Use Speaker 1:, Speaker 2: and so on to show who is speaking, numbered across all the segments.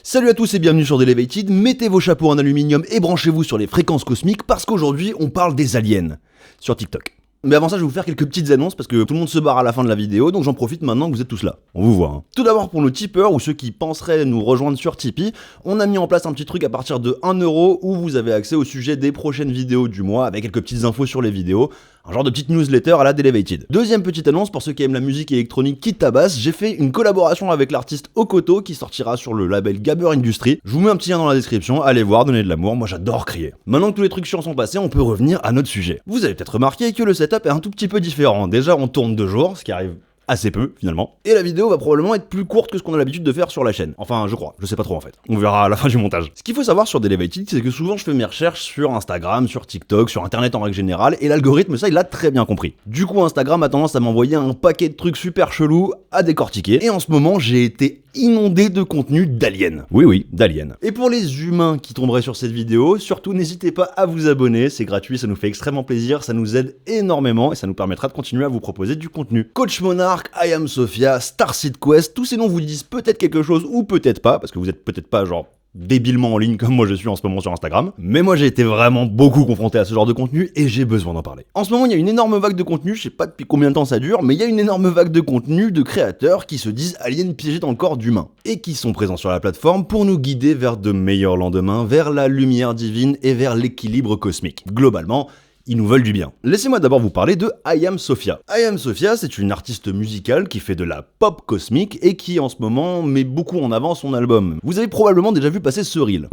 Speaker 1: Salut à tous et bienvenue sur Delevated, mettez vos chapeaux en aluminium et branchez-vous sur les fréquences cosmiques parce qu'aujourd'hui on parle des aliens sur TikTok. Mais avant ça, je vais vous faire quelques petites annonces parce que tout le monde se barre à la fin de la vidéo, donc j'en profite maintenant que vous êtes tous là. On vous voit. Tout d'abord pour nos tipeurs ou ceux qui penseraient nous rejoindre sur Tipeee, on a mis en place un petit truc à partir de 1€ où vous avez accès au sujet des prochaines vidéos du mois avec quelques petites infos sur les vidéos. Un genre de petite newsletter à la Delevated. Deuxième petite annonce pour ceux qui aiment la musique électronique qui tabasse, j'ai fait une collaboration avec l'artiste Okoto qui sortira sur le label Gabber Industry. Je vous mets un petit lien dans la description, allez voir, donnez de l'amour, moi j'adore crier. Maintenant que tous les trucs chiants sont passés, on peut revenir à notre sujet. Vous avez peut-être remarqué que le setup est un tout petit peu différent. Déjà on tourne 2 jours, ce qui arrive assez peu finalement, et la vidéo va probablement être plus courte que ce qu'on a l'habitude de faire sur la chaîne. Enfin, je crois, je sais pas trop en fait. On verra à la fin du montage. Ce qu'il faut savoir sur Delevated, c'est que souvent je fais mes recherches sur Instagram, sur TikTok, sur internet en règle générale, et l'algorithme, ça il l'a très bien compris. Du coup, Instagram a tendance à m'envoyer un paquet de trucs super chelous à décortiquer, et en ce moment, j'ai été inondé de contenu d'aliens. Oui, d'aliens. Et pour les humains qui tomberaient sur cette vidéo, surtout n'hésitez pas à vous abonner, c'est gratuit, ça nous fait extrêmement plaisir, ça nous aide énormément, et ça nous permettra de continuer à vous proposer du contenu. Coach Monarch, I Am Sophia, Starseed Quest, tous ces noms vous disent peut-être quelque chose ou peut-être pas, parce que vous êtes peut-être pas genre débilement en ligne comme moi je suis en ce moment sur Instagram, mais moi j'ai été vraiment beaucoup confronté à ce genre de contenu et j'ai besoin d'en parler. En ce moment il y a une énorme vague de contenu, je sais pas depuis combien de temps ça dure, mais il y a une énorme vague de contenu de créateurs qui se disent aliens piégés dans le corps d'humains, et qui sont présents sur la plateforme pour nous guider vers de meilleurs lendemains, vers la lumière divine et vers l'équilibre cosmique. Globalement, ils nous veulent du bien. Laissez-moi d'abord vous parler de I Am Sophia. I Am Sophia, c'est une artiste musicale qui fait de la pop cosmique et qui en ce moment met beaucoup en avant son album. Vous avez probablement déjà vu passer ce reel.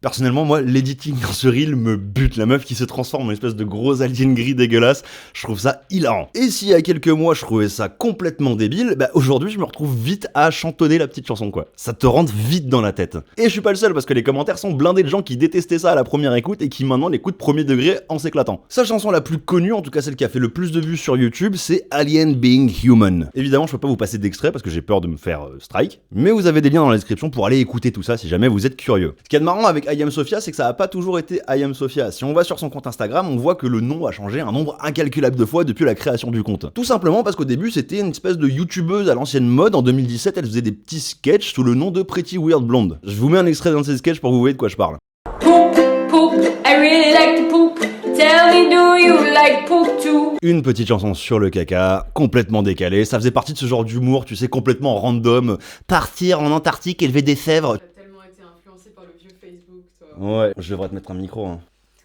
Speaker 1: Personnellement, moi, l'editing dans ce reel me bute. La meuf qui se transforme en une espèce de gros alien gris dégueulasse, je trouve ça hilarant. Et s'il y a quelques mois, je trouvais ça complètement débile, bah aujourd'hui, je me retrouve vite à chantonner la petite chanson, quoi. Ça te rentre vite dans la tête. Et je suis pas le seul, parce que les commentaires sont blindés de gens qui détestaient ça à la première écoute et qui maintenant l'écoutent premier degré en s'éclatant. Sa chanson la plus connue, en tout cas celle qui a fait le plus de vues sur YouTube, c'est Alien Being Human. Évidemment, je peux pas vous passer d'extrait parce que j'ai peur de me faire strike, mais vous avez des liens dans la description pour aller écouter tout ça si jamais vous êtes curieux. Ce qu'il y a de marrant avec I Am Sophia, c'est que ça a pas toujours été I Am Sophia. Si on va sur son compte Instagram, on voit que le nom a changé un nombre incalculable de fois depuis la création du compte. Tout simplement parce qu'au début, c'était une espèce de youtubeuse à l'ancienne mode. En 2017, elle faisait des petits sketchs sous le nom de Pretty Weird Blonde. Je vous mets un extrait d'un de ces sketchs pour que vous voyez de quoi je parle.
Speaker 2: Poop, poop, I really like to poop. Tell me, do you like poop too?
Speaker 1: Une petite chanson sur le caca, complètement décalée. Ça faisait partie de ce genre d'humour, tu sais, complètement random. Partir en Antarctique, élever des sèvres. Ouais, je devrais te mettre un micro, hein.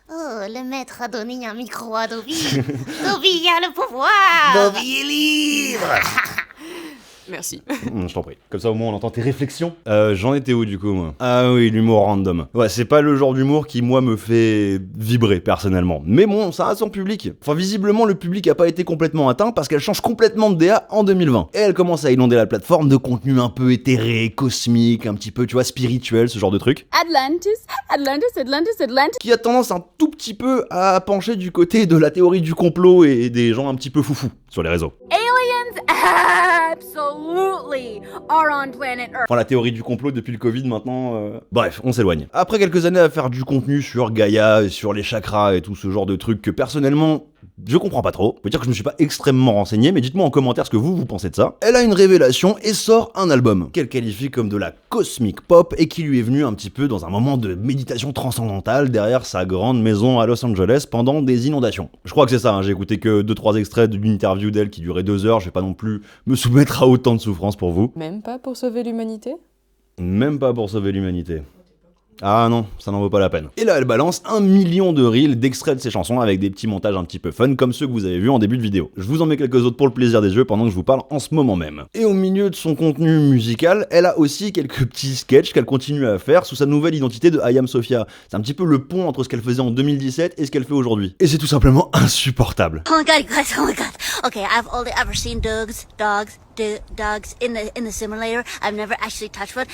Speaker 3: Oh, le maître a donné un micro à Dobby. Dobby a le pouvoir.
Speaker 1: Dobby est libre.
Speaker 4: Merci.
Speaker 1: Je t'en prie. Comme ça au moins on entend tes réflexions. J'en étais où du coup moi? Ah oui, l'humour random. Ouais, c'est pas le genre d'humour qui moi me fait vibrer personnellement. Mais bon, ça a son public. Enfin visiblement le public a pas été complètement atteint parce qu'elle change complètement de DA en 2020. Et elle commence à inonder la plateforme de contenu un peu éthéré, cosmique, un petit peu tu vois spirituel, ce genre de truc.
Speaker 4: Atlantis.
Speaker 1: Qui a tendance un tout petit peu à pencher du côté de la théorie du complot et des gens un petit peu foufous sur les réseaux.
Speaker 2: Absolutely are on planet Earth.
Speaker 1: Enfin, la théorie du complot depuis le Covid maintenant... Bref, on s'éloigne. Après quelques années à faire du contenu sur Gaïa, et sur les chakras et tout ce genre de trucs que personnellement... je comprends pas trop, faut dire que je me suis pas extrêmement renseigné, mais dites-moi en commentaire ce que vous pensez de ça. Elle a une révélation et sort un album, qu'elle qualifie comme de la cosmic pop et qui lui est venu un petit peu dans un moment de méditation transcendantale derrière sa grande maison à Los Angeles pendant des inondations. Je crois que c'est ça, hein, j'ai écouté que 2-3 extraits d'une interview d'elle qui durait 2 heures, je vais pas non plus me soumettre à autant de souffrance pour vous.
Speaker 4: Même pas pour sauver l'humanité?
Speaker 1: Même pas pour sauver l'humanité. Ah non, ça n'en vaut pas la peine. Et là, elle balance 1 million de reels d'extraits de ses chansons avec des petits montages un petit peu fun comme ceux que vous avez vus en début de vidéo. Je vous en mets quelques autres pour le plaisir des yeux pendant que je vous parle en ce moment même. Et au milieu de son contenu musical, elle a aussi quelques petits sketchs qu'elle continue à faire sous sa nouvelle identité de I Am Sophia. C'est un petit peu le pont entre ce qu'elle faisait en 2017 et ce qu'elle fait aujourd'hui. Et c'est tout simplement insupportable.
Speaker 3: Oh my god, you guys, oh my god. Okay, I've only ever seen dogs in the simulator. I've never actually touched one.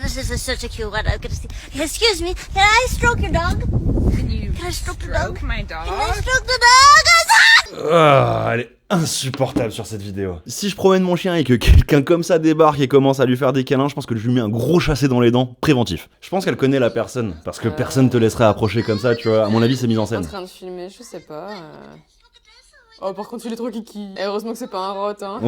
Speaker 3: This is such a cute one. I'm gonna see. Excuse me, can I stroke your dog? Can I stroke the dog?
Speaker 5: My dog?
Speaker 3: Can I stroke the dog?
Speaker 1: Ah, elle est insupportable sur cette vidéo. Si je promène mon chien et que quelqu'un comme ça débarque et commence à lui faire des câlins, je pense que je lui mets un gros chassé dans les dents, préventif. Je pense qu'elle connaît la personne, parce que personne te laisserait approcher comme ça, tu vois. À mon avis, c'est mis en
Speaker 4: En
Speaker 1: scène.
Speaker 4: train de filmer, je sais pas. Oh, par contre, il est trop kiki. Et heureusement que c'est pas un rot, hein.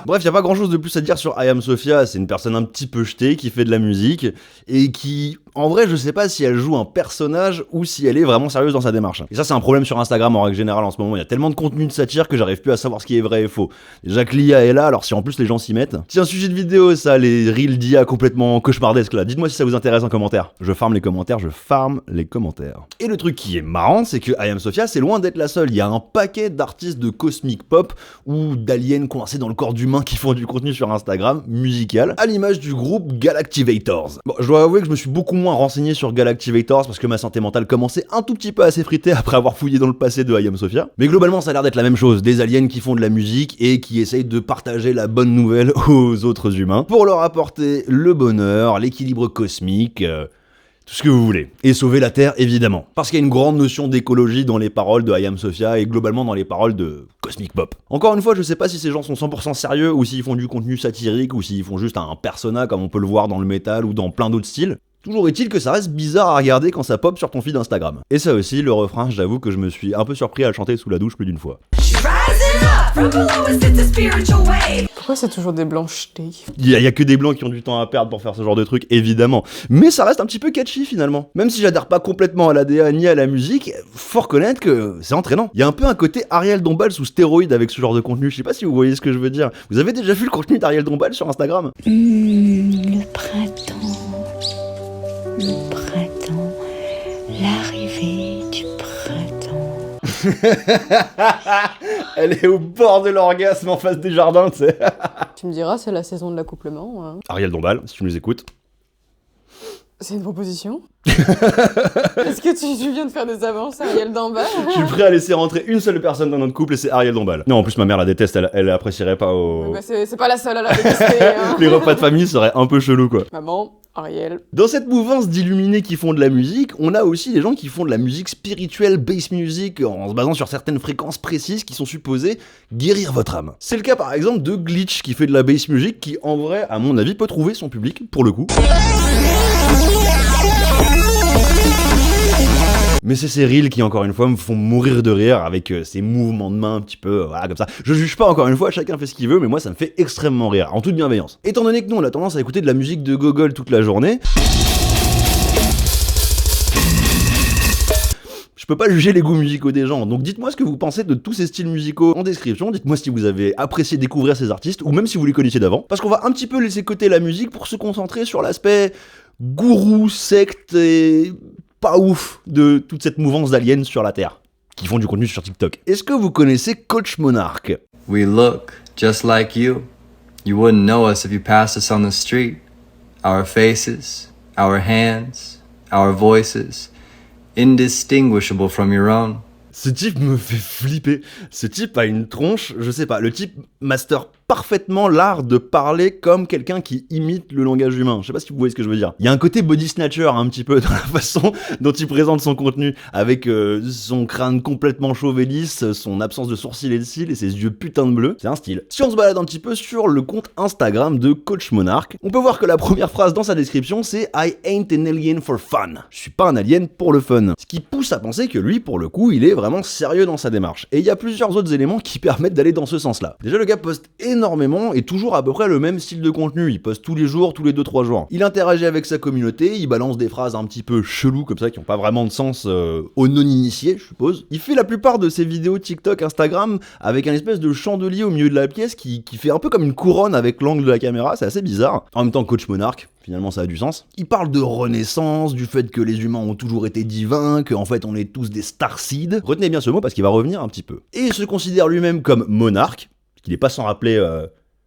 Speaker 1: Bref, y a pas grand chose de plus à dire sur I Am Sophia, c'est une personne un petit peu jetée qui fait de la musique et qui, en vrai, je sais pas si elle joue un personnage ou si elle est vraiment sérieuse dans sa démarche. Et ça, c'est un problème sur Instagram en règle générale en ce moment, il y a tellement de contenu de satire que j'arrive plus à savoir ce qui est vrai et faux. Déjà que l'IA est là, alors si en plus les gens s'y mettent. C'est un sujet de vidéo ça, les reels d'IA complètement cauchemardesques là, dites-moi si ça vous intéresse en commentaire. Je farme les commentaires. Et le truc qui est marrant, c'est que I Am Sophia, c'est loin d'être la seule, il y a un paquet d'artistes de cosmic pop ou d'aliens coincés dans le corps d'humains qui font du contenu sur Instagram, musical, à l'image du groupe Galactivators. Bon, je dois avouer que je me suis beaucoup moins renseigné sur Galactivators parce que ma santé mentale commençait un tout petit peu à s'effriter après avoir fouillé dans le passé de I Am Sophia. Mais globalement, ça a l'air d'être la même chose, des aliens qui font de la musique et qui essayent de partager la bonne nouvelle aux autres humains pour leur apporter le bonheur, l'équilibre cosmique, tout ce que vous voulez. Et sauver la Terre, évidemment. Parce qu'il y a une grande notion d'écologie dans les paroles de I Am Sophia et globalement dans les paroles de Cosmic Pop. Encore une fois, je sais pas si ces gens sont 100% sérieux ou s'ils font du contenu satirique ou s'ils font juste un persona comme on peut le voir dans le métal ou dans plein d'autres styles. Toujours est-il que ça reste bizarre à regarder quand ça pop sur ton feed Instagram. Et ça aussi, le refrain, j'avoue que je me suis un peu surpris à le chanter sous la douche plus d'une fois.
Speaker 4: Pourquoi c'est toujours des blancs jetés?
Speaker 1: Il y a que des blancs qui ont du temps à perdre pour faire ce genre de truc, évidemment. Mais ça reste un petit peu catchy finalement. Même si j'adhère pas complètement à l'ADA ni à la musique, faut reconnaître que c'est entraînant. Il y a un peu un côté Ariel Dombal sous stéroïde avec ce genre de contenu. Je sais pas si vous voyez ce que je veux dire. Vous avez déjà vu le contenu d'Ariel Dombal sur Instagram?
Speaker 5: Le printemps, l'arrivée du printemps.
Speaker 1: Elle est au bord de l'orgasme en face des jardins, tu sais.
Speaker 4: Tu me diras, c'est la saison de l'accouplement. Hein.
Speaker 1: Ariel Dombal, si tu nous écoutes.
Speaker 4: C'est une proposition. Est-ce que tu viens de faire des avances à Ariel Dombal?
Speaker 1: Je suis prêt à laisser rentrer une seule personne dans notre couple et c'est Ariel Dombal. Non, en plus ma mère la déteste, elle apprécierait pas au...
Speaker 4: Bah c'est pas la seule à la détester. Hein.
Speaker 1: Les repas de famille seraient un peu chelous quoi.
Speaker 4: Maman, Ariel.
Speaker 1: Dans cette mouvance d'illuminés qui font de la musique, on a aussi des gens qui font de la musique spirituelle, bass music, en se basant sur certaines fréquences précises qui sont supposées guérir votre âme. C'est le cas par exemple de Glitch qui fait de la bass music qui en vrai, à mon avis, peut trouver son public, pour le coup. Mais c'est ces reels qui, encore une fois, me font mourir de rire avec ces mouvements de main un petit peu, voilà, comme ça. Je juge pas, encore une fois, chacun fait ce qu'il veut, mais moi, ça me fait extrêmement rire, en toute bienveillance. Étant donné que nous, on a tendance à écouter de la musique de Gogol toute la journée, je peux pas juger les goûts musicaux des gens, donc dites-moi ce que vous pensez de tous ces styles musicaux en description, dites-moi si vous avez apprécié découvrir ces artistes, ou même si vous les connaissiez d'avant, parce qu'on va un petit peu laisser côté la musique pour se concentrer sur l'aspect gourou, secte et... pas ouf de toute cette mouvance d'aliens sur la Terre, qui font du contenu sur TikTok. Est-ce que vous connaissez Coach Monarch?
Speaker 6: We look just like you. You wouldn't know us if you passed us on the street. Our faces, our hands, our voices, indistinguishable from your own.
Speaker 1: Ce type me fait flipper. Ce type a une tronche, je sais pas, le type master parfaitement l'art de parler comme quelqu'un qui imite le langage humain. Je sais pas si vous voyez ce que je veux dire. Il y a un côté body snatcher un petit peu dans la façon dont il présente son contenu, avec son crâne complètement chauve et lisse, son absence de sourcils et de cils et ses yeux putain de bleus. C'est un style. Si on se balade un petit peu sur le compte Instagram de Coach Monarch, on peut voir que la première phrase dans sa description c'est « I ain't an alien for fun ». Je suis pas un alien pour le fun. Ce qui pousse à penser que lui, pour le coup, il est vraiment sérieux dans sa démarche. Et il y a plusieurs autres éléments qui permettent d'aller dans ce sens-là. Déjà, le gars poste énormément et toujours à peu près le même style de contenu. Il poste tous les jours, tous les 2-3 jours. Il interagit avec sa communauté, il balance des phrases un petit peu cheloues comme ça qui n'ont pas vraiment de sens aux non-initiés, je suppose. Il fait la plupart de ses vidéos TikTok, Instagram avec un espèce de chandelier au milieu de la pièce qui fait un peu comme une couronne avec l'angle de la caméra, c'est assez bizarre. En même temps, Coach Monarch, finalement ça a du sens. Il parle de renaissance, du fait que les humains ont toujours été divins, qu'en fait on est tous des starseeds. Retenez bien ce mot parce qu'il va revenir un petit peu. Et il se considère lui-même comme monarque, qu'il n'est pas sans rappeler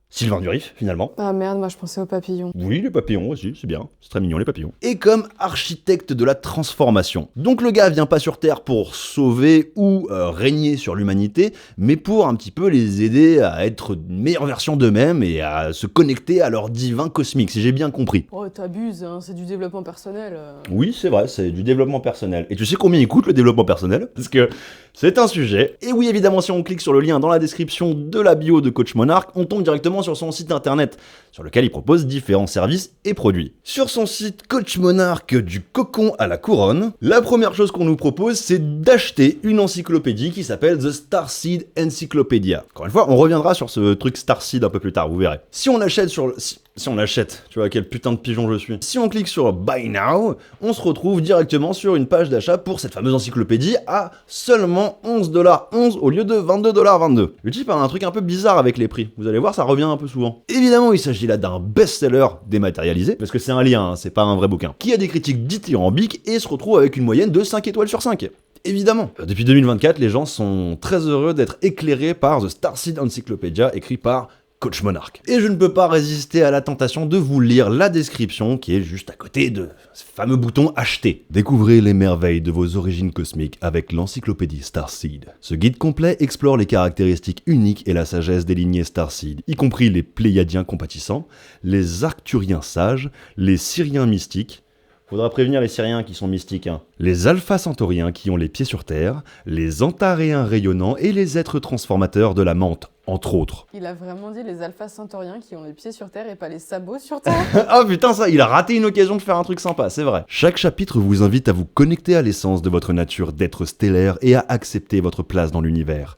Speaker 1: Sylvain Durif, finalement.
Speaker 4: Ah merde, moi je pensais aux papillons.
Speaker 1: Oui, les papillons aussi, c'est bien. C'est très mignon, les papillons. Et comme architecte de la transformation. Donc le gars vient pas sur Terre pour sauver ou régner sur l'humanité, mais pour un petit peu les aider à être une meilleure version d'eux-mêmes et à se connecter à leur divin cosmique, si j'ai bien compris.
Speaker 4: Oh, t'abuses, hein, c'est du développement personnel.
Speaker 1: Oui, c'est vrai, c'est du développement personnel. Et tu sais combien il coûte le développement personnel? Parce que c'est un sujet. Et oui, évidemment, si on clique sur le lien dans la description de la bio de Coach Monarch, on tombe directement directement sur son site internet, sur lequel il propose différents services et produits. Sur son site Coach Monarch du cocon à la couronne, la première chose qu'on nous propose, c'est d'acheter une encyclopédie qui s'appelle The Starseed Encyclopedia. Encore une fois, on reviendra sur ce truc Starseed un peu plus tard, vous verrez. Si on l'achète sur le... Si on l'achète, tu vois quel putain de pigeon je suis. Si on clique sur Buy Now, on se retrouve directement sur une page d'achat pour cette fameuse encyclopédie à seulement 11,11$ au lieu de 22,22$. Le type a un truc un peu bizarre avec les prix. Vous allez voir, ça revient un peu souvent. Évidemment, il s'agit là d'un best-seller dématérialisé, parce que c'est un lien, hein, c'est pas un vrai bouquin, qui a des critiques dithyrambiques et se retrouve avec une moyenne de 5 étoiles sur 5. Évidemment. Depuis 2024, les gens sont très heureux d'être éclairés par The Starseed Encyclopedia, écrit par Coach Monarch. Et je ne peux pas résister à la tentation de vous lire la description qui est juste à côté de ce fameux bouton acheter. Découvrez les merveilles de vos origines cosmiques avec l'encyclopédie Starseed. Ce guide complet explore les caractéristiques uniques et la sagesse des lignées Starseed, y compris les Pléiadiens compatissants, les Arcturiens sages, les Syriens mystiques. Faudra prévenir les Syriens qui sont mystiques, hein. Les Alpha Centauriens qui ont les pieds sur terre, les Antaréens rayonnants et les êtres transformateurs de la menthe, entre autres.
Speaker 4: Il a vraiment dit les Alpha Centauriens qui ont les pieds sur terre et pas les sabots sur terre.
Speaker 1: Ah putain, ça, il a raté une occasion de faire un truc sympa, c'est vrai. Chaque chapitre vous invite à vous connecter à l'essence de votre nature d'être stellaire et à accepter votre place dans l'univers.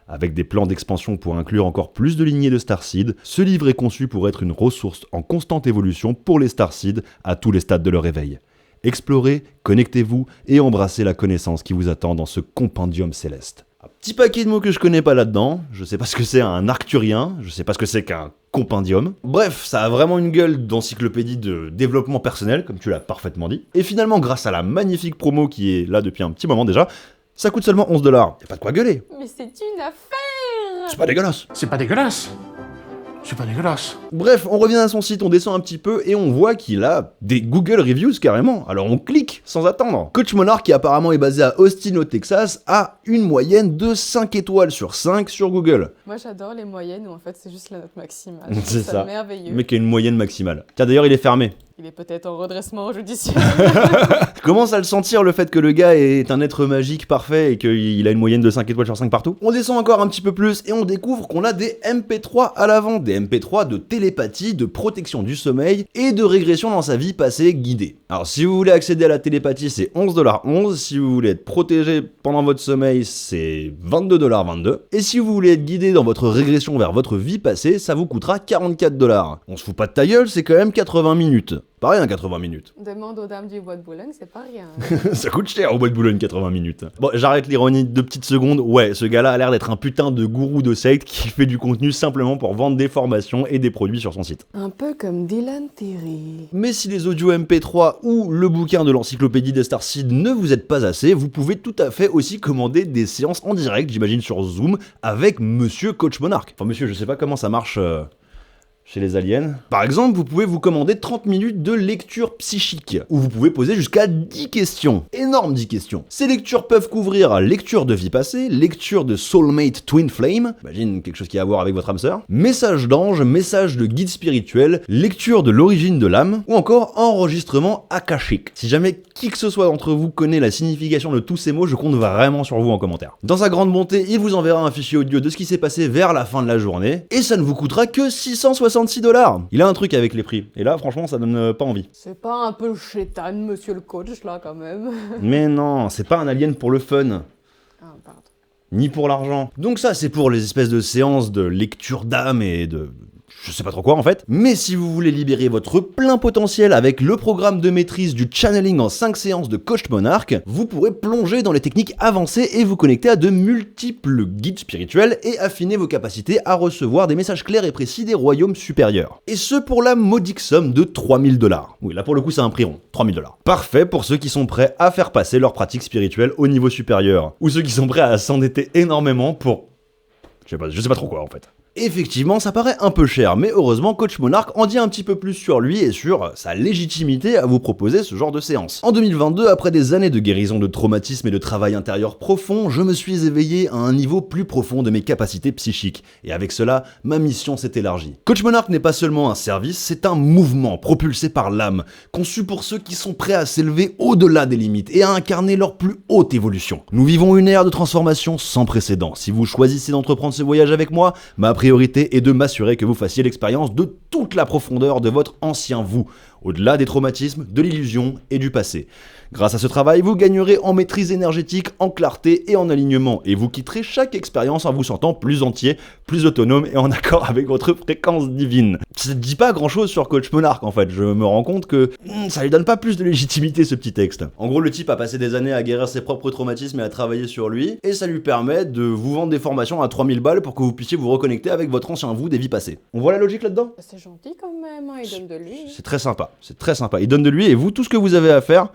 Speaker 1: Avec des plans d'expansion pour inclure encore plus de lignées de Starseed, ce livre est conçu pour être une ressource en constante évolution pour les Starseed à tous les stades de leur éveil. Explorez, connectez-vous et embrassez la connaissance qui vous attend dans ce compendium céleste. Un petit paquet de mots que je connais pas là-dedans, je sais pas ce que c'est un arcturien, je sais pas ce que c'est qu'un compendium. Bref, ça a vraiment une gueule d'encyclopédie de développement personnel, comme tu l'as parfaitement dit. Et finalement, grâce à la magnifique promo qui est là depuis un petit moment déjà, ça coûte seulement 11$. Y'a pas de quoi gueuler.
Speaker 4: Mais c'est une affaire.
Speaker 1: C'est pas dégueulasse.
Speaker 7: C'est pas dégueulasse. C'est pas dégueulasse.
Speaker 1: Bref, on revient à son site, on descend un petit peu et on voit qu'il a des Google Reviews carrément. Alors on clique sans attendre. Coach Monarch, qui apparemment est basé à Austin au Texas, a une moyenne de 5 étoiles sur 5 sur Google.
Speaker 4: Moi j'adore les moyennes où en fait c'est juste la note maximale.
Speaker 1: C'est ça.
Speaker 4: Merveilleux.
Speaker 1: Mais qui a une moyenne maximale. Tiens, d'ailleurs il est fermé.
Speaker 4: Il est peut-être en redressement judiciaire.
Speaker 1: Je commence à le sentir, le fait que le gars est un être magique parfait et qu'il a une moyenne de 5 étoiles sur 5 partout. On descend encore un petit peu plus et on découvre qu'on a des MP3 à l'avant. Des MP3 de télépathie, de protection du sommeil et de régression dans sa vie passée guidée. Alors si vous voulez accéder à la télépathie, c'est 11,11$. Si vous voulez être protégé pendant votre sommeil, c'est 22,22$. Et si vous voulez être guidé dans votre régression vers votre vie passée, ça vous coûtera 44$. On se fout pas de ta gueule, c'est quand même 80 minutes. Pas rien 80 minutes.
Speaker 4: Demande aux dames du bois de Boulogne, c'est pas rien.
Speaker 1: Ça coûte cher au bois de Boulogne 80 minutes. Bon, j'arrête l'ironie 2 petites secondes. Ouais, ce gars-là a l'air d'être un putain de gourou de secte qui fait du contenu simplement pour vendre des formations et des produits sur son site.
Speaker 4: Un peu comme Dylan Terry.
Speaker 1: Mais si les audios MP3 ou le bouquin de l'encyclopédie des Starseed ne vous aident pas assez, vous pouvez tout à fait aussi commander des séances en direct, j'imagine sur Zoom, avec Monsieur Coach Monarch. Enfin monsieur, je sais pas comment ça marche... chez les aliens. Par exemple, vous pouvez vous commander 30 minutes de lecture psychique, où vous pouvez poser jusqu'à 10 questions. Énorme 10 questions. Ces lectures peuvent couvrir lecture de vie passée, lecture de Soulmate Twin Flame, imagine quelque chose qui a à voir avec votre âme sœur, message d'ange, message de guide spirituel, lecture de l'origine de l'âme, ou encore enregistrement akashique. Si jamais qui que ce soit d'entre vous connaît la signification de tous ces mots, je compte vraiment sur vous en commentaire. Dans sa grande bonté, il vous enverra un fichier audio de ce qui s'est passé vers la fin de la journée, et ça ne vous coûtera que 666$. Il a un truc avec les prix. Et là, franchement, ça donne pas envie.
Speaker 4: C'est pas un peu le chétan, monsieur le coach, là, quand même.
Speaker 1: Mais non, c'est pas un alien pour le fun.
Speaker 4: Ah, pardon.
Speaker 1: Ni pour l'argent. Donc ça, c'est pour les espèces de séances de lecture d'âme et de... je sais pas trop quoi en fait. Mais si vous voulez libérer votre plein potentiel avec le programme de maîtrise du channeling en 5 séances de Coach Monarch, vous pourrez plonger dans les techniques avancées et vous connecter à de multiples guides spirituels et affiner vos capacités à recevoir des messages clairs et précis des royaumes supérieurs. Et ce pour la modique somme de 3000$. Oui, là pour le coup c'est un prix rond, 3000$. Parfait pour ceux qui sont prêts à faire passer leur pratique spirituelle au niveau supérieur. Ou ceux qui sont prêts à s'endetter énormément pour... je sais pas trop quoi en fait. Effectivement, ça paraît un peu cher, mais heureusement, Coach Monarch en dit un petit peu plus sur lui et sur sa légitimité à vous proposer ce genre de séance. En 2022, après des années de guérison de traumatisme et de travail intérieur profond, je me suis éveillé à un niveau plus profond de mes capacités psychiques. Et avec cela, ma mission s'est élargie. Coach Monarch n'est pas seulement un service, c'est un mouvement propulsé par l'âme, conçu pour ceux qui sont prêts à s'élever au-delà des limites et à incarner leur plus haute évolution. Nous vivons une ère de transformation sans précédent. Si vous choisissez d'entreprendre ce voyage avec moi, ma prière priorité est de m'assurer que vous fassiez l'expérience de toute la profondeur de votre ancien vous, au-delà des traumatismes, de l'illusion et du passé. Grâce à ce travail, vous gagnerez en maîtrise énergétique, en clarté et en alignement, et vous quitterez chaque expérience en vous sentant plus entier, plus autonome et en accord avec votre fréquence divine. Ça ne dit pas grand-chose sur Coach Monarch en fait, je me rends compte que ça lui donne pas plus de légitimité ce petit texte. En gros, le type a passé des années à guérir ses propres traumatismes et à travailler sur lui, et ça lui permet de vous vendre des formations à 3000 balles pour que vous puissiez vous reconnecter avec votre ancien vous des vies passées. On voit la logique là-dedans ?
Speaker 4: C'est gentil quand même, hein, il donne de lui.
Speaker 1: C'est très sympa, c'est très sympa. Il donne de lui et vous, tout ce que vous avez à faire,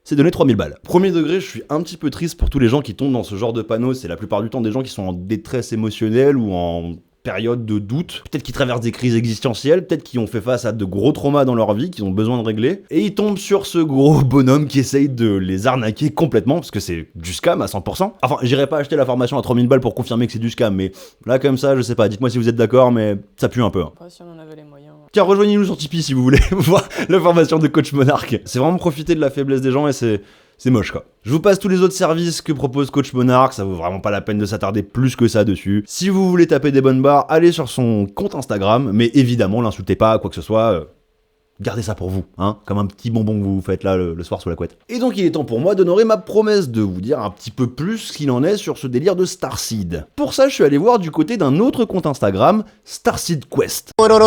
Speaker 1: c'est donner 3000 balles. Premier degré, je suis un petit peu triste pour tous les gens qui tombent dans ce genre de panneaux. C'est la plupart du temps des gens qui sont en détresse émotionnelle ou en période de doute. Peut-être qu'ils traversent des crises existentielles, peut-être qu'ils ont fait face à de gros traumas dans leur vie, qu'ils ont besoin de régler. Et ils tombent sur ce gros bonhomme qui essaye de les arnaquer complètement, parce que c'est du scam à 100%. Enfin, j'irai pas acheter la formation à 3000 balles pour confirmer que c'est du scam, mais là comme ça, je sais pas, dites-moi si vous êtes d'accord, mais ça pue un peu. Hein.
Speaker 4: Pas si on en avait les moyens.
Speaker 1: Tiens, rejoignez-nous sur Tipeee si vous voulez voir la formation de Coach Monarch. C'est vraiment profiter de la faiblesse des gens et c'est moche quoi. Je vous passe tous les autres services que propose Coach Monarch, ça vaut vraiment pas la peine de s'attarder plus que ça dessus. Si vous voulez taper des bonnes barres, allez sur son compte Instagram, mais évidemment, l'insultez pas, quoi que ce soit, gardez ça pour vous, hein, comme un petit bonbon que vous vous faites là le soir sous la couette. Et donc il est temps pour moi d'honorer ma promesse de vous dire un petit peu plus ce qu'il en est sur ce délire de Starseed. Pour ça, je suis allé voir du côté d'un autre compte Instagram, Starseed Quest. Déjà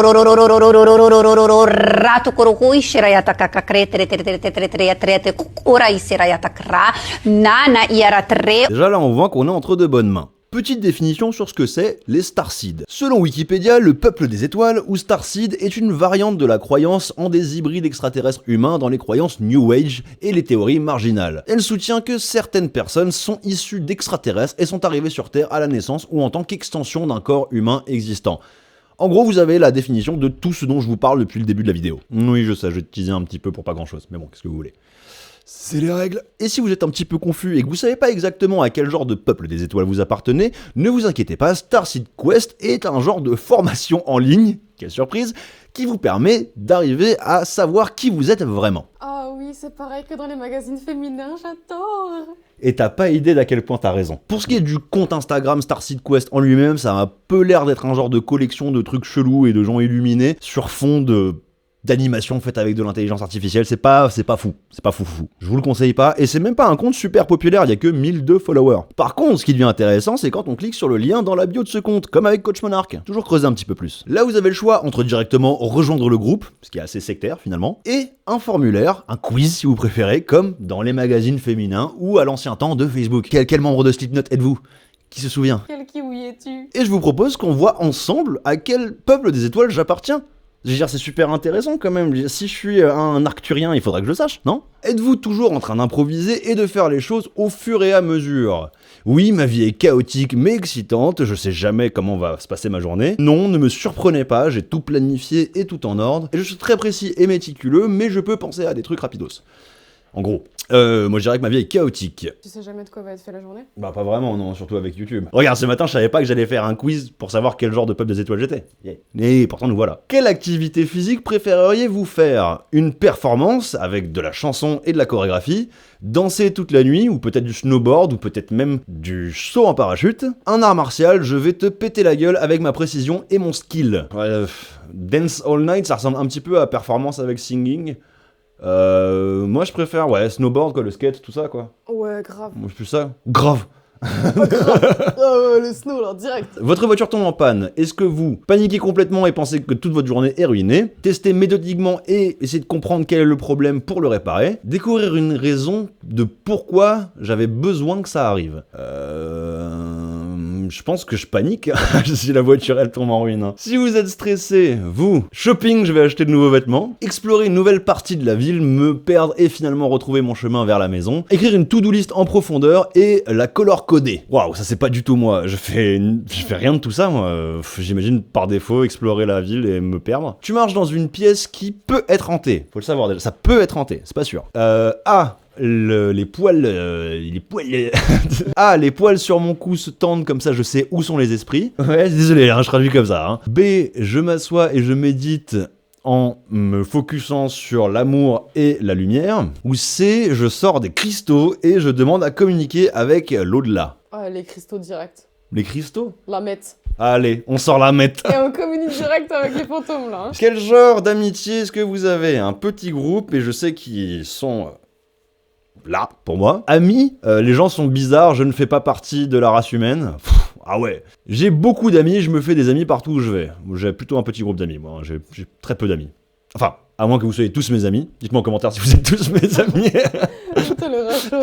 Speaker 1: là, on voit qu'on est entre de bonnes mains. Petite définition sur ce que c'est les Starseed. Selon Wikipédia, le peuple des étoiles ou Starseed est une variante de la croyance en des hybrides extraterrestres humains dans les croyances New Age et les théories marginales. Elle soutient que certaines personnes sont issues d'extraterrestres et sont arrivées sur Terre à la naissance ou en tant qu'extension d'un corps humain existant. En gros, vous avez la définition de tout ce dont je vous parle depuis le début de la vidéo. Oui, je sais, je vais te teaser un petit peu pour pas grand chose, mais bon, qu'est-ce que vous voulez ? C'est les règles. Et si vous êtes un petit peu confus et que vous savez pas exactement à quel genre de peuple des étoiles vous appartenez, ne vous inquiétez pas, Starseed Quest est un genre de formation en ligne, quelle surprise, qui vous permet d'arriver à savoir qui vous êtes vraiment.
Speaker 4: Ah oui, c'est pareil que dans les magazines féminins, j'adore.
Speaker 1: Et t'as pas idée d'à quel point t'as raison. Pour ce qui est du compte Instagram Starseed Quest en lui-même, ça a un peu l'air d'être un genre de collection de trucs chelous et de gens illuminés sur fond d'animation faite avec de l'intelligence artificielle, c'est pas fou. Je vous le conseille pas, et c'est même pas un compte super populaire, il y a que 1002 followers. Par contre, ce qui devient intéressant, c'est quand on clique sur le lien dans la bio de ce compte, comme avec Coach Monarch. Toujours creuser un petit peu plus. Là, vous avez le choix entre directement rejoindre le groupe, ce qui est assez sectaire finalement, et un formulaire, un quiz si vous préférez, comme dans les magazines féminins ou à l'ancien temps de Facebook. Quel membre de Slipknot êtes-vous ? Qui se souvient ?
Speaker 4: Quel kiwi es-tu ?
Speaker 1: Et je vous propose qu'on voit ensemble à quel peuple des étoiles j'appartiens. Je veux dire, c'est super intéressant quand même. Si je suis un arcturien, il faudra que je le sache, non ? Êtes-vous toujours en train d'improviser et de faire les choses au fur et à mesure ? Oui, ma vie est chaotique mais excitante, je sais jamais comment va se passer ma journée. Non, ne me surprenez pas, j'ai tout planifié et tout en ordre. Et je suis très précis et méticuleux, mais je peux penser à des trucs rapidos. En gros, moi je dirais que ma vie est chaotique.
Speaker 4: Tu sais jamais de quoi va être fait la journée ?
Speaker 1: Bah pas vraiment, non, surtout avec YouTube. Regarde, ce matin je savais pas que j'allais faire un quiz pour savoir quel genre de peuple des étoiles j'étais. Yeah. Et pourtant nous voilà. Quelle activité physique préféreriez-vous faire ? Une performance avec de la chanson et de la chorégraphie ? Danser toute la nuit, ou peut-être du snowboard, ou peut-être même du saut en parachute ? Un art martial, je vais te péter la gueule avec ma précision et mon skill. Dance all night, ça ressemble un petit peu à performance avec singing. Moi je préfère, snowboard quoi, le skate, tout ça quoi.
Speaker 4: Ouais, grave.
Speaker 1: Moi je plus ça. Grave.
Speaker 4: Le snow là, direct.
Speaker 1: Votre voiture tombe en panne, est-ce que vous paniquez complètement et pensez que toute votre journée est ruinée ? Testez méthodiquement et essayez de comprendre quel est le problème pour le réparer. Découvrir une raison de pourquoi j'avais besoin que ça arrive. Je pense que je panique si la voiture elle tombe en ruine. Si vous êtes stressé, vous, shopping, je vais acheter de nouveaux vêtements, explorer une nouvelle partie de la ville, me perdre et finalement retrouver mon chemin vers la maison, écrire une to-do list en profondeur et la color coder. Waouh, ça c'est pas du tout moi, je fais rien de tout ça moi, j'imagine par défaut explorer la ville et me perdre. Tu marches dans une pièce qui peut être hantée, faut le savoir déjà, ça peut être hanté, c'est pas sûr. Les poils A, les poils sur mon cou se tendent comme ça je sais où sont les esprits. Ouais, désolé, je traduis comme ça. Hein. B, je m'assois et je médite en me focusant sur l'amour et la lumière. Ou C, je sors des cristaux et je demande à communiquer avec l'au-delà.
Speaker 4: Ah, les cristaux directs.
Speaker 1: Les cristaux ?
Speaker 4: La mette.
Speaker 1: Allez, on sort la mette.
Speaker 4: Et on communique direct avec les fantômes, là. Hein.
Speaker 1: Quel genre d'amitié est-ce que vous avez? Un petit groupe, et je sais qu'ils sont... là, pour moi. Amis, les gens sont bizarres, je ne fais pas partie de la race humaine. Pff, ah ouais. J'ai beaucoup d'amis, je me fais des amis partout où je vais. J'ai plutôt un petit groupe d'amis, moi. J'ai très peu d'amis. Enfin, à moins que vous soyez tous mes amis. Dites-moi en commentaire si vous êtes tous mes amis.
Speaker 4: Putain, le rachot,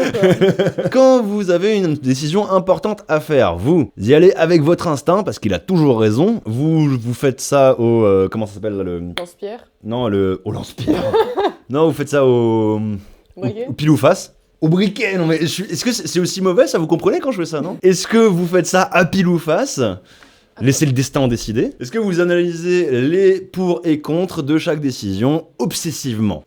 Speaker 4: quoi.
Speaker 1: Quand vous avez une décision importante à faire, vous y allez avec votre instinct, parce qu'il a toujours raison. Vous faites ça au... comment ça s'appelle le...
Speaker 4: Lance-pierre.
Speaker 1: Non, au lance-pierre. Non, vous faites ça au
Speaker 4: Briquet.
Speaker 1: pile ou face. Au briquet, non mais est-ce que c'est aussi mauvais, ça, vous comprenez quand je fais ça, non? Est-ce que vous faites ça à pile ou face? Laissez le destin en décider. Est-ce que vous analysez les pour et contre de chaque décision obsessivement?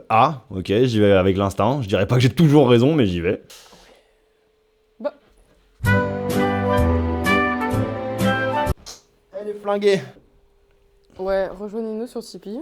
Speaker 1: Ah, ok, j'y vais avec l'instinct. Je dirais pas que j'ai toujours raison, mais j'y vais.
Speaker 4: Bah.
Speaker 1: Elle est flinguée.
Speaker 4: Ouais, rejoignez-nous sur Tipeee.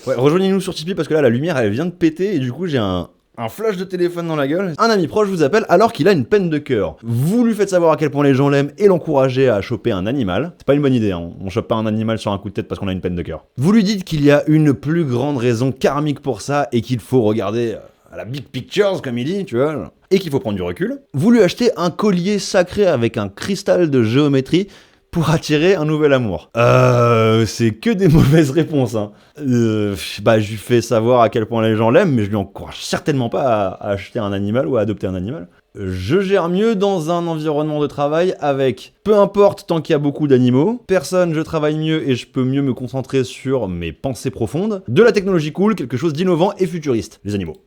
Speaker 1: Ouais, rejoignez-nous sur Tipeee parce que là, la lumière, elle vient de péter et du coup, j'ai un flash de téléphone dans la gueule. Un ami proche vous appelle alors qu'il a une peine de cœur. Vous lui faites savoir à quel point les gens l'aiment et l'encourager à choper un animal. C'est pas une bonne idée, hein. On chope pas un animal sur un coup de tête parce qu'on a une peine de cœur. Vous lui dites qu'il y a une plus grande raison karmique pour ça et qu'il faut regarder à la big pictures, comme il dit, tu vois, et qu'il faut prendre du recul. Vous lui achetez un collier sacré avec un cristal de géométrie pour attirer un nouvel amour. C'est que des mauvaises réponses, hein. Je lui fais savoir à quel point les gens l'aiment, mais je lui encourage certainement pas à acheter un animal ou à adopter un animal. Je gère mieux dans un environnement de travail avec, peu importe tant qu'il y a beaucoup d'animaux, personne, je travaille mieux et je peux mieux me concentrer sur mes pensées profondes, de la technologie cool, quelque chose d'innovant et futuriste, les animaux.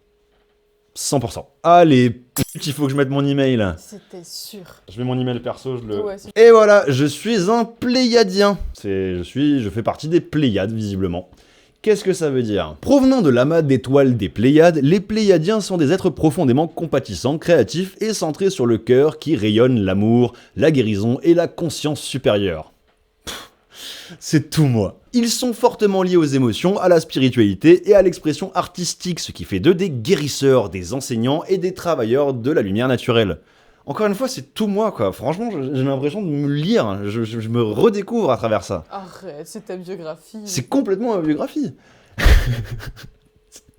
Speaker 1: 100%. Allez, il faut que je mette mon email.
Speaker 4: C'était sûr.
Speaker 1: Je mets mon email perso, je le...
Speaker 4: Ouais,
Speaker 1: Et voilà, je suis un pléiadien. Je fais partie des Pléiades, visiblement. Qu'est-ce que ça veut dire? Provenant de l'amas d'étoiles des Pléiades, les Pléiadiens sont des êtres profondément compatissants, créatifs et centrés sur le cœur qui rayonne l'amour, la guérison et la conscience supérieure. C'est tout moi. Ils sont fortement liés aux émotions, à la spiritualité et à l'expression artistique, ce qui fait d'eux des guérisseurs, des enseignants et des travailleurs de la lumière naturelle. Encore une fois, c'est tout moi, quoi. Franchement, j'ai l'impression de me lire, je me redécouvre à travers ça.
Speaker 4: Arrête, c'est ta biographie.
Speaker 1: C'est complètement ma biographie.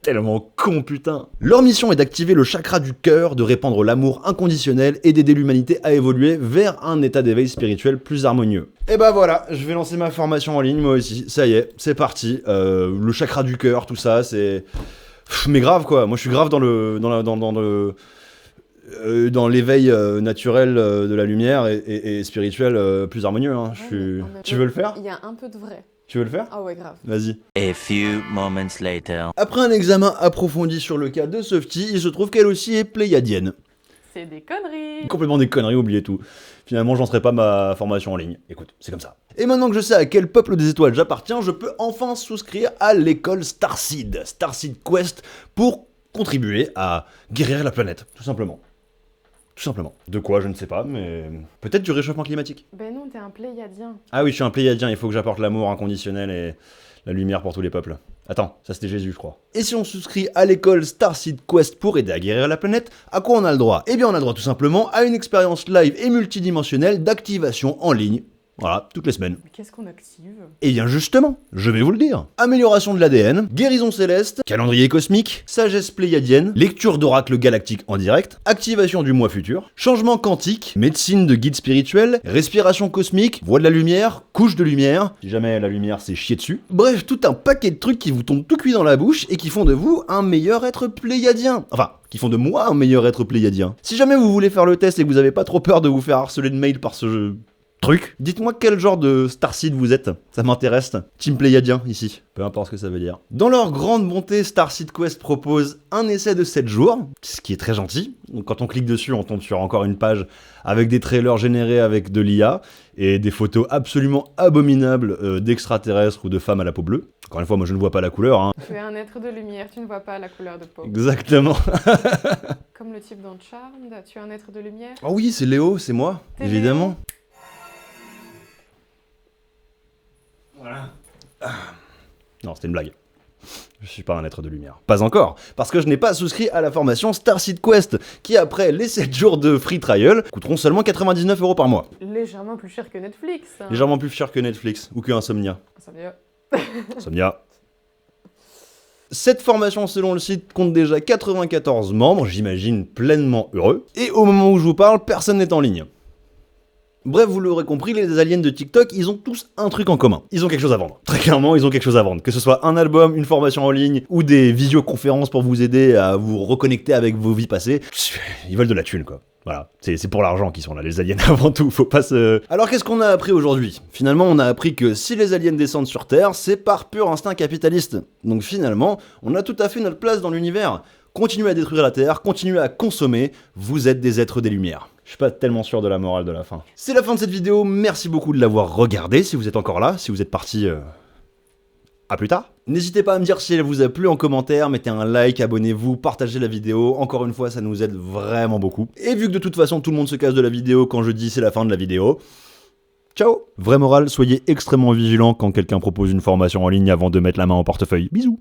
Speaker 1: Tellement con, putain. Leur mission est d'activer le chakra du cœur, de répandre l'amour inconditionnel et d'aider l'humanité à évoluer vers un état d'éveil spirituel plus harmonieux. Et bah voilà, je vais lancer ma formation en ligne, moi aussi. Ça y est, c'est parti. Le chakra du cœur, tout ça, c'est... Mais grave, quoi. Moi, je suis grave dans l'éveil naturel de la lumière et spirituel plus harmonieux. Hein. Tu veux le faire?
Speaker 4: Il y a un peu de vrai.
Speaker 1: Tu veux le faire?
Speaker 4: Ah ouais, grave.
Speaker 1: Vas-y.
Speaker 8: A few moments later.
Speaker 1: Après un examen approfondi sur le cas de Softie, il se trouve qu'elle aussi est pléiadienne.
Speaker 4: C'est des conneries.
Speaker 1: Complètement des conneries, oubliez tout. Finalement, j'en serai pas ma formation en ligne. Écoute, c'est comme ça. Et maintenant que je sais à quel peuple des étoiles j'appartiens, je peux enfin souscrire à l'école Starseed Quest, pour contribuer à guérir la planète, tout simplement. Tout simplement. De quoi, je ne sais pas, mais... peut-être du réchauffement climatique.
Speaker 4: Ben non, t'es un pléiadien.
Speaker 1: Ah oui, je suis un pléiadien, il faut que j'apporte l'amour inconditionnel et la lumière pour tous les peuples. Attends, ça c'était Jésus, je crois. Et si on souscrit à l'école Starseed Quest pour aider à guérir la planète, à quoi on a le droit? Eh bien, on a le droit tout simplement à une expérience live et multidimensionnelle d'activation en ligne. Voilà, toutes les semaines.
Speaker 4: Mais qu'est-ce qu'on active?
Speaker 1: Et bien justement, je vais vous le dire. Amélioration de l'ADN, guérison céleste, calendrier cosmique, sagesse pléiadienne, lecture d'oracle galactique en direct, activation du mois futur, changement quantique, médecine de guide spirituel, respiration cosmique, voie de la lumière, couche de lumière, si jamais la lumière c'est chier dessus. Bref, tout un paquet de trucs qui vous tombent tout cuit dans la bouche et qui font de vous un meilleur être pléiadien. Enfin, qui font de moi un meilleur être pléiadien. Si jamais vous voulez faire le test et que vous avez pas trop peur de vous faire harceler de mails par ce jeu... dites-moi quel genre de Starseed vous êtes, ça m'intéresse. Team Pléiadien ici, peu importe ce que ça veut dire. Dans leur grande bonté, Starseed Quest propose un essai de 7 jours, ce qui est très gentil. Donc quand on clique dessus, on tombe sur encore une page avec des trailers générés avec de l'IA et des photos absolument abominables d'extraterrestres ou de femmes à la peau bleue. Encore une fois, moi je ne vois pas la couleur. Hein.
Speaker 4: Tu es un être de lumière, tu ne vois pas la couleur de peau.
Speaker 1: Exactement.
Speaker 4: Comme le type dans Charmed, tu es un être de lumière.
Speaker 1: Oh oui, c'est Léo, c'est moi,
Speaker 4: T'es
Speaker 1: évidemment. Voilà. Non, c'était une blague. Je suis pas un être de lumière. Pas encore, parce que je n'ai pas souscrit à la formation Starseed Quest, qui après les 7 jours de free trial, coûteront seulement 99 € par mois.
Speaker 4: Légèrement plus cher que Netflix.
Speaker 1: Légèrement plus cher que Netflix, ou que Insomnia. Insomnia. Cette formation, selon le site, compte déjà 94 membres, j'imagine pleinement heureux. Et au moment où je vous parle, personne n'est en ligne. Bref, vous l'aurez compris, les aliens de TikTok, ils ont tous un truc en commun. Ils ont quelque chose à vendre. Très clairement, ils ont quelque chose à vendre. Que ce soit un album, une formation en ligne, ou des visioconférences pour vous aider à vous reconnecter avec vos vies passées. Ils veulent de la thune, quoi. Voilà, c'est pour l'argent qu'ils sont là, les aliens avant tout, faut pas se... Alors qu'est-ce qu'on a appris aujourd'hui? Finalement, on a appris que si les aliens descendent sur Terre, c'est par pur instinct capitaliste. Donc finalement, on a tout à fait notre place dans l'univers. Continuez à détruire la Terre, continuez à consommer, vous êtes des êtres des Lumières. Je suis pas tellement sûr de la morale de la fin. C'est la fin de cette vidéo, merci beaucoup de l'avoir regardée, si vous êtes encore là, si vous êtes parti... À plus tard. N'hésitez pas à me dire si elle vous a plu en commentaire, mettez un like, abonnez-vous, partagez la vidéo, encore une fois ça nous aide vraiment beaucoup. Et vu que de toute façon tout le monde se casse de la vidéo quand je dis c'est la fin de la vidéo, ciao. Vraie morale, soyez extrêmement vigilants quand quelqu'un propose une formation en ligne avant de mettre la main au portefeuille. Bisous.